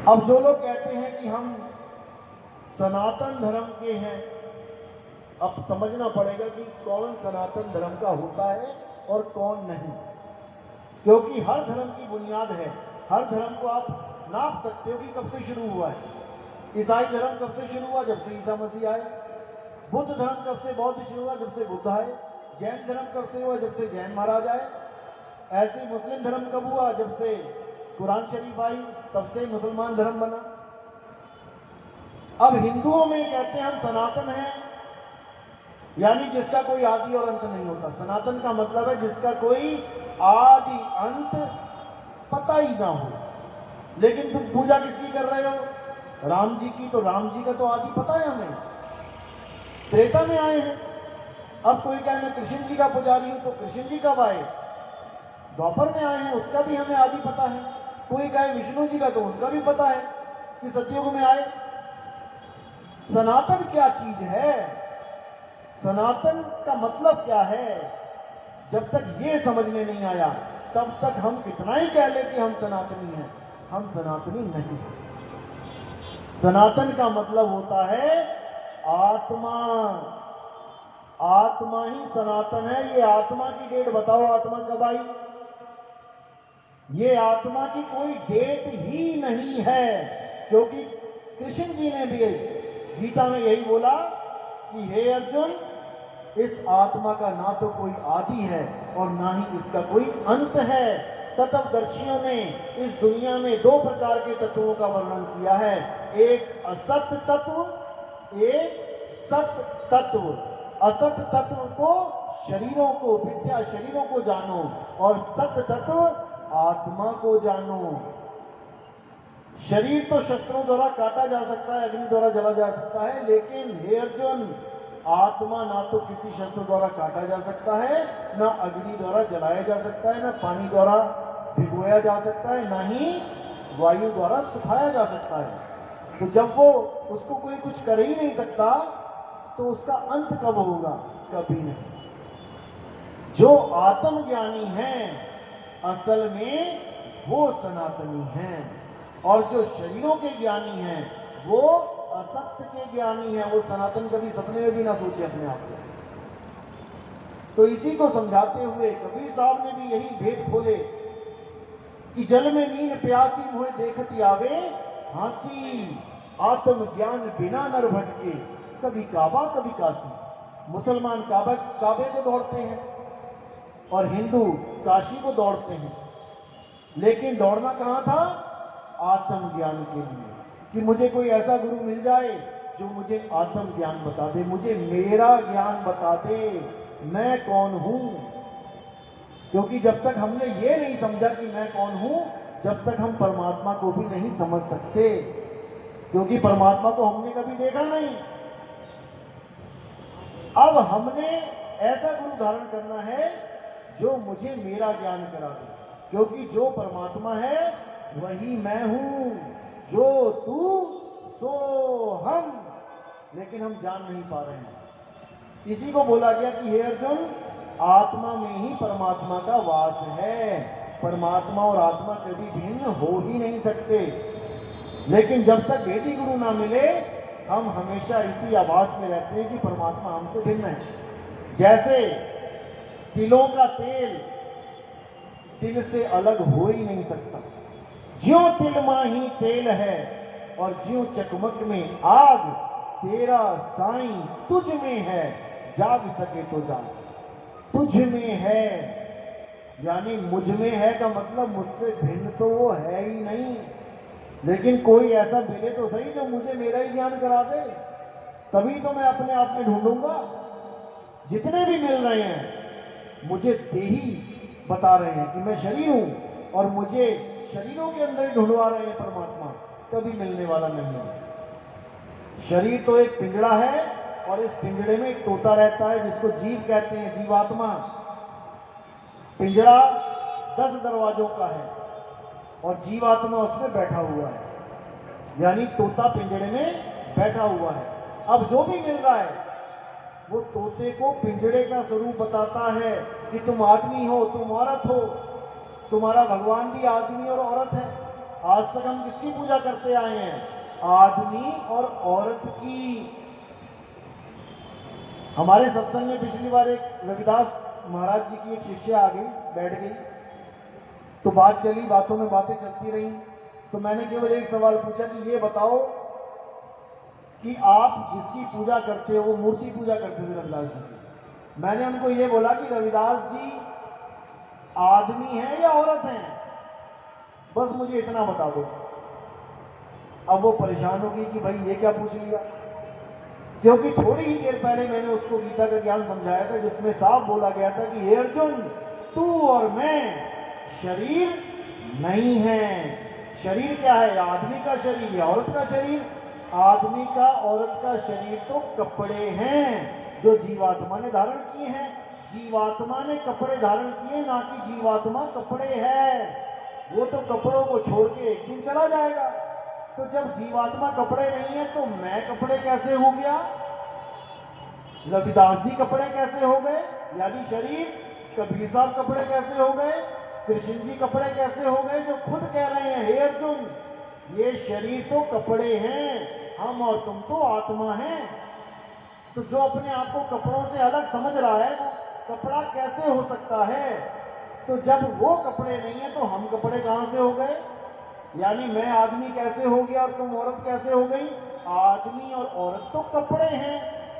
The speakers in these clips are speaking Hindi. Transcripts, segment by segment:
अब जो लोग कहते हैं कि हम सनातन धर्म के हैं, अब समझना पड़ेगा कि कौन सनातन धर्म का होता है और कौन नहीं, क्योंकि हर धर्म की बुनियाद है। हर धर्म को आप नाप सकते हो कि कब से शुरू हुआ है। ईसाई धर्म कब से शुरू हुआ? जब से ईसा मसीह आए। बुद्ध धर्म कब से बौद्ध शुरू हुआ? जब से बुद्ध आए। जैन धर्म कब से हुआ? जब से जैन महाराज आए। ऐसे ही मुस्लिम धर्म कब हुआ? जब से कुरान शरीफ आई, तब से मुसलमान धर्म बना। अब हिंदुओं में कहते हैं हम सनातन हैं, यानी जिसका कोई आदि और अंत नहीं होता। सनातन का मतलब है जिसका कोई आदि अंत पता ही ना हो। लेकिन तुम पूजा किसकी कर रहे हो? राम जी की। तो राम जी का तो आदि पता है हमें, त्रेता में आए हैं। अब कोई कहे मैं कृष्ण जी का पुजारी हूं, तो कृष्ण जी कब आए? द्वापर में आए हैं, उसका भी हमें आदि पता है। कोई कहे विष्णु जी का, तो उनका भी पता है कि सतयुग में आए। सनातन क्या चीज है? सनातन का मतलब क्या है? जब तक ये समझ में नहीं आया तब तक हम कितना ही कह ले कि हम सनातनी हैं, हम सनातनी नहीं। सनातन का मतलब होता है आत्मा। आत्मा ही सनातन है। ये आत्मा की डेट बताओ, आत्मा कब आई? ये आत्मा की कोई डेट ही नहीं है, क्योंकि कृष्ण जी ने भी गीता में यही बोला कि हे अर्जुन, इस आत्मा का ना तो कोई आदि है और ना ही इसका कोई अंत है। तत्वदर्शियों ने इस दुनिया में दो प्रकार के तत्वों का वर्णन किया है, एक असत तत्व, एक सत तत्व। असत तत्व को शरीरों को, विद्या शरीरों को जानो, और सत तत्व आत्मा को जानो। शरीर तो शस्त्रों द्वारा काटा जा सकता है, अग्नि द्वारा जला जा सकता है, लेकिन हे अर्जुन, आत्मा ना तो किसी शस्त्र द्वारा काटा जा सकता है, ना अग्नि द्वारा जलाया जा सकता है, ना पानी द्वारा भिगोया जा सकता है, ना ही वायु द्वारा सुखाया जा सकता है। तो जब वो उसको कोई कुछ कर ही नहीं सकता, तो उसका अंत कब होगा? कभी नहीं। जो आत्मज्ञानी हैं असल में वो सनातनी हैं, और जो शरीरों के ज्ञानी हैं वो असत्य के ज्ञानी हैं। वो सनातन कभी सपने में भी ना सोचे अपने आप को। तो इसी को समझाते हुए कबीर साहब ने भी यही भेद खोले कि जल में नीन प्यासी मुझे देखती आवे, हांसी आत्म ज्ञान बिना नर भटके, कभी काबा कभी काशी। मुसलमान काबे को दौड़ते हैं और हिंदू काशी को दौड़ते हैं, लेकिन दौड़ना कहां था? आत्मज्ञान के लिए, कि मुझे कोई ऐसा गुरु मिल जाए जो मुझे आत्मज्ञान बता दे, मुझे मेरा ज्ञान बता दे, मैं कौन हूं। क्योंकि जब तक हमने ये नहीं समझा कि मैं कौन हूं, जब तक हम परमात्मा को भी नहीं समझ सकते, क्योंकि परमात्मा को हमने कभी देखा नहीं। अब हमने ऐसा गुरु धारण करना है जो मुझे मेरा ज्ञान करा दे, क्योंकि जो परमात्मा है वही मैं हूं, जो तू सो हम, लेकिन हम जान नहीं पा रहे हैं। इसी को बोला गया कि हे अर्जुन, आत्मा में ही परमात्मा का वास है। परमात्मा और आत्मा कभी भिन्न हो ही नहीं सकते। लेकिन जब तक भेदी गुरु ना मिले, हम हमेशा इसी आभास में रहते हैं कि परमात्मा हमसे भिन्न है। जैसे तिलों का तेल तिल से अलग हो ही नहीं सकता, ज्यों तिल माही तेल है, और ज्यों चकमक में आग, तेरा साईं तुझ में है, जाग सके तो जाग। तुझ में है यानी मुझ में है का मतलब मुझसे भिन्न तो वो है ही नहीं, लेकिन कोई ऐसा मिले तो सही जो मुझे मेरा ही ज्ञान करा दे, तभी तो मैं अपने आप में ढूंढूंगा। जितने भी मिल रहे हैं मुझे ते ही बता रहे हैं कि मैं शरीर हूं, और मुझे शरीरों के अंदर ही ढूंढवा रहे हैं परमात्मा, कभी मिलने वाला नहीं है। शरीर तो एक पिंजड़ा है, और इस पिंजड़े में एक तोता रहता है जिसको जीव कहते हैं, जीवात्मा। पिंजड़ा 10 दरवाजों का है और जीवात्मा उसमें बैठा हुआ है, यानी तोता पिंजड़े में बैठा हुआ है। अब जो भी मिल रहा है वो तोते को पिंजड़े का स्वरूप बताता है कि तुम आदमी हो, तुम औरत हो, तुम्हारा भगवान भी आदमी और औरत है, आज तक हम किसकी पूजा करते आए हैं? आदमी और औरत की। हमारे सत्संग में पिछली बार एक रविदास महाराज जी की एक शिष्या आ गई, बैठ गई, तो बात चली, बातों में बातें चलती रही। तो मैंने केवल एक सवाल पूछा कि ये बताओ कि आप जिसकी पूजा करते हो, वो मूर्ति पूजा करते थे रविदास जी की। मैंने उनको ये बोला कि रविदास जी आदमी हैं या औरत हैं, बस मुझे इतना बता दो। अब वो परेशान हो गई कि भाई ये क्या पूछ लिया, क्योंकि थोड़ी ही देर पहले मैंने उसको गीता का ज्ञान समझाया था, जिसमें साफ बोला गया था कि हे अर्जुन, तू और मैं शरीर नहीं है। शरीर क्या है? आदमी का शरीर या औरत का शरीर? आदमी का औरत का शरीर तो कपड़े हैं जो जीवात्मा ने धारण किए हैं। जीवात्मा ने कपड़े धारण किए, ना कि जीवात्मा कपड़े है। वो तो कपड़ों को छोड़ के एक दिन चला जाएगा। तो जब जीवात्मा कपड़े नहीं है तो मैं कपड़े कैसे हो गया? रविदास जी कपड़े कैसे हो गए? यानी शरीर। कबीर साहब कपड़े कैसे हो गए? कृष्ण जी कपड़े कैसे हो गए? जो खुद कह रहे हैं हे अर्जुन, ये शरीर तो कपड़े हैं, हम और तुम तो आत्मा हैं। तो जो अपने आप को कपड़ों से अलग समझ रहा है, वो कपड़ा कैसे हो सकता है? तो जब वो कपड़े नहीं है तो हम कपड़े कहां से हो गए? यानी मैं आदमी कैसे हो गया और तुम औरत कैसे हो गई? आदमी और औरत तो कपड़े हैं,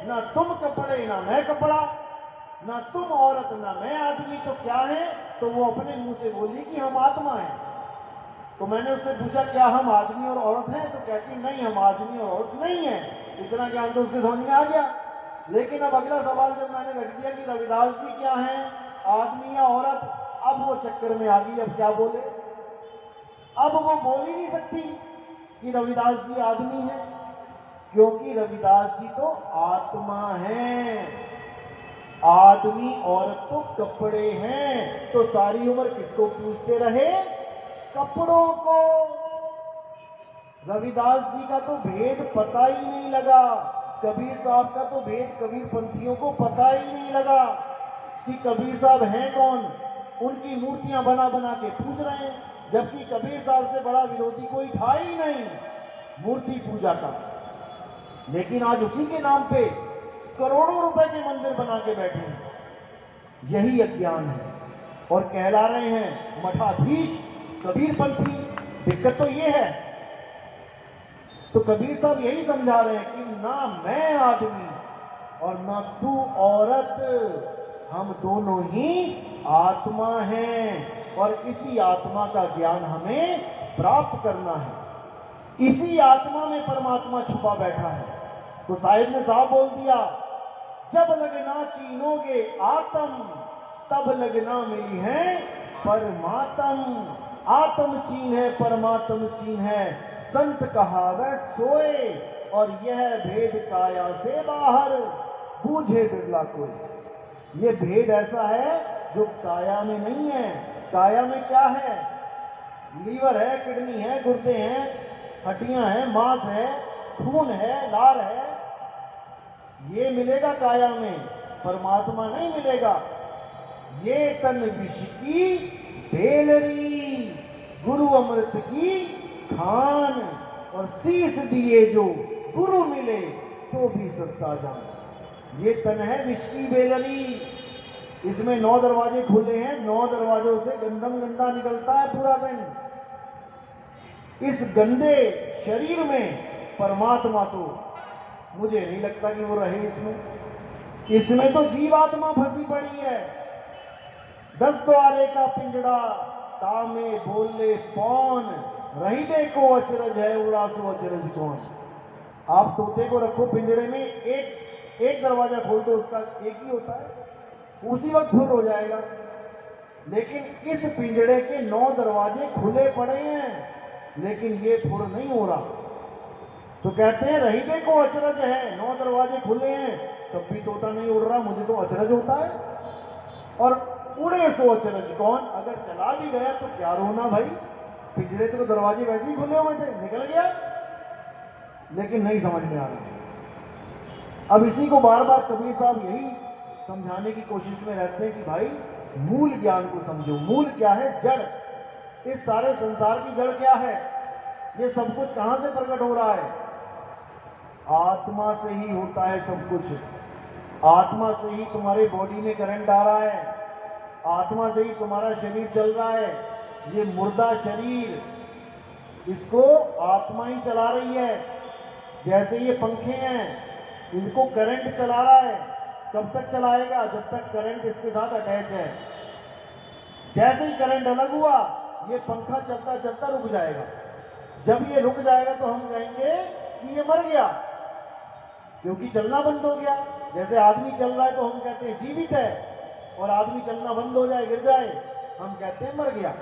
ना तुम कपड़े ना मैं कपड़ा, ना तुम औरत ना मैं आदमी, तो क्या है? तो वो अपने मुंह से बोली कि हम आत्मा हैं। तो मैंने उससे पूछा क्या हम आदमी और औरत हैं? तो कहती नहीं, हम आदमी और औरत नहीं है। इतना ज्ञान तो उसके समझ में आ गया। लेकिन अब अगला सवाल जब मैंने रख दिया कि रविदास जी क्या हैं, आदमी या औरत, अब वो चक्कर में आ गई। अब क्या बोले? अब वो बोल ही नहीं सकती कि रविदास जी आदमी हैं, क्योंकि रविदास जी तो आत्मा हैं। आदमी औरत तो कपड़े हैं। तो सारी उम्र किसको पूछते रहे? कपड़ों को। रविदास जी का तो भेद पता ही नहीं लगा। कबीर साहब का तो भेद कबीर पंथियों को पता ही नहीं लगा कि कबीर साहब हैं कौन। उनकी मूर्तियां बना बना के पूज रहे हैं, जबकि कबीर साहब से बड़ा विरोधी कोई था ही नहीं मूर्ति पूजा का। लेकिन आज उसी के नाम पे करोड़ों रुपए के मंदिर बना के बैठे हैं। यही अज्ञान है और कहला रहे हैं मठाधीश कबीर पंथी। दिक्कत तो ये है। तो कबीर साहब यही समझा रहे हैं कि ना मैं आदमी और ना तू औरत, हम दोनों ही आत्मा हैं और इसी आत्मा का ज्ञान हमें प्राप्त करना है। इसी आत्मा में परमात्मा छुपा बैठा है। तो साहिब ने साहब बोल दिया, जब लगना चीनोगे आत्म, तब लगना मिली है परमात्म। आत्म चीन है, परमात्म चीन है, संत कहावै सोए, और यह भेद काया से बाहर, बूझे बिरला कोई। ये भेद ऐसा है जो काया में नहीं है। काया में क्या है? लीवर है, किडनी है, गुर्दे हैं, हड्डियां हैं, मांस है, खून है, लार है। ये मिलेगा काया में, परमात्मा नहीं मिलेगा। ये तन विष की बेलरी, गुरु अमृत की खान, और शीश दिए जो गुरु मिले तो भी सस्ता जान। ये तन है विष की बेलरी, इसमें 9 दरवाजे खुले हैं, 9 दरवाजों से गंदम गंदा निकलता है पूरा दिन। इस गंदे शरीर में परमात्मा तो मुझे नहीं लगता कि वो रहे इसमें। इसमें तो जीवात्मा फंसी पड़ी है। 10 द्वारे का पिंजड़ा, तामे बोले पौन, रहीबे को अचरज है, उड़ा सो अचरज कौन। आप तोते को रखो पिंजड़े में, एक दरवाजा खोल दो, उसका एक ही होता है, उसी वक्त फुल हो जाएगा। लेकिन इस पिंजड़े के 9 दरवाजे खुले पड़े हैं, लेकिन ये फुल नहीं हो रहा। तो कहते हैं रहीबे को अचरज है, 9 दरवाजे खुले हैं, तब भी तोता नहीं उड़ रहा, मुझे तो अचरज होता है। और उड़े सो अचरज कौन, अगर चला भी गया तो क्या रोना भाई, पिंजरे तो दरवाजे वैसे ही खुले हुए थे, निकल गया। लेकिन नहीं समझ में आ रहा। अब इसी को बार बार कबीर साहब यही समझाने की कोशिश में रहते हैं कि भाई मूल ज्ञान को समझो। मूल क्या है? जड़। इस सारे संसार की जड़ क्या है? ये सब कुछ कहां से प्रकट हो रहा है? आत्मा से ही होता है सब कुछ। आत्मा से ही तुम्हारे बॉडी में करंट आ रहा है, आत्मा से ही तुम्हारा शरीर चल रहा है। ये मुर्दा शरीर, इसको आत्मा ही चला रही है। जैसे ये पंखे हैं, इनको करंट चला रहा है। कब तक चलाएगा? जब तक करंट इसके साथ अटैच है। जैसे ही करंट अलग हुआ, ये पंखा चलता चलता रुक जाएगा। जब ये रुक जाएगा तो हम कहेंगे कि ये मर गया, क्योंकि चलना बंद हो गया। जैसे आदमी चल रहा है तो हम कहते हैं जीवित है, और आदमी चलना बंद हो जाए, गिर जाए, हम कहते हैं मर गया।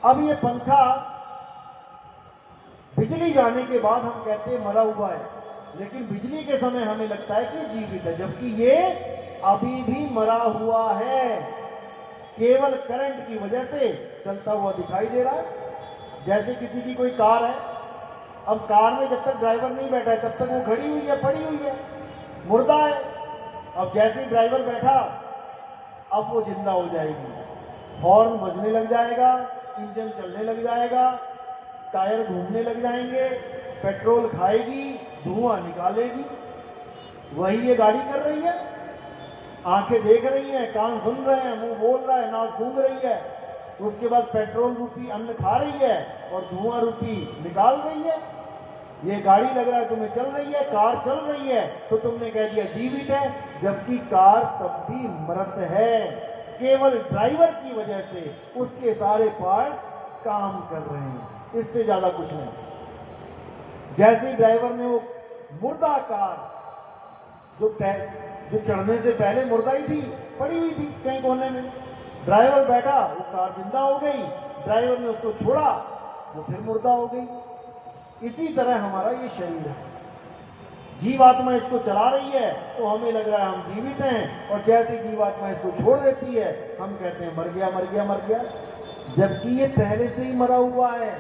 अब ये पंखा बिजली जाने के बाद हम कहते हैं मरा हुआ है, लेकिन बिजली के समय हमें लगता है कि जीवित है, जबकि ये अभी भी मरा हुआ है। केवल करंट की वजह से चलता हुआ दिखाई दे रहा है। जैसे किसी की कोई कार है, अब कार में जब तक ड्राइवर नहीं बैठा है तब तक वो खड़ी हुई है, पड़ी हुई है, मुर्दा है। अब जैसे ही ड्राइवर बैठा, अब वो जिंदा हो जाएगी। हॉर्न बजने लग जाएगा, इंजन चलने लग जाएगा, टायर घूमने लग जाएंगे, पेट्रोल खाएगी, धुआं निकालेगी। वही ये गाड़ी कर रही है। आंखें देख रही हैं, कान सुन रहे हैं, मुंह बोल रहा है, नाक सूंघ रही है। उसके बाद पेट्रोल रूपी अन्न खा रही है और धुआं रूपी निकाल रही है। ये गाड़ी लग रहा है तुम्हें चल रही है, कार चल रही है, तो तुमने कह दिया जीवित है, जबकि कार तब भी मृत है। केवल ड्राइवर की वजह से उसके सारे पार्ट्स काम कर रहे हैं, इससे ज्यादा कुछ नहीं। जैसे ड्राइवर ने वो मुर्दा कार, जो चढ़ने से पहले मुर्दा ही थी, पड़ी हुई थी कहीं कोने में, ड्राइवर बैठा, वो कार जिंदा हो गई। ड्राइवर ने उसको छोड़ा, वो फिर मुर्दा हो गई। इसी तरह हमारा ये शरीर है। जीवात्मा इसको चला रही है तो हमें लग रहा है हम जीवित हैं, और जैसे जीवात्मा इसको छोड़ देती है हम कहते हैं मर गया, मर गया, मर गया, जबकि ये पहले से ही मरा हुआ है।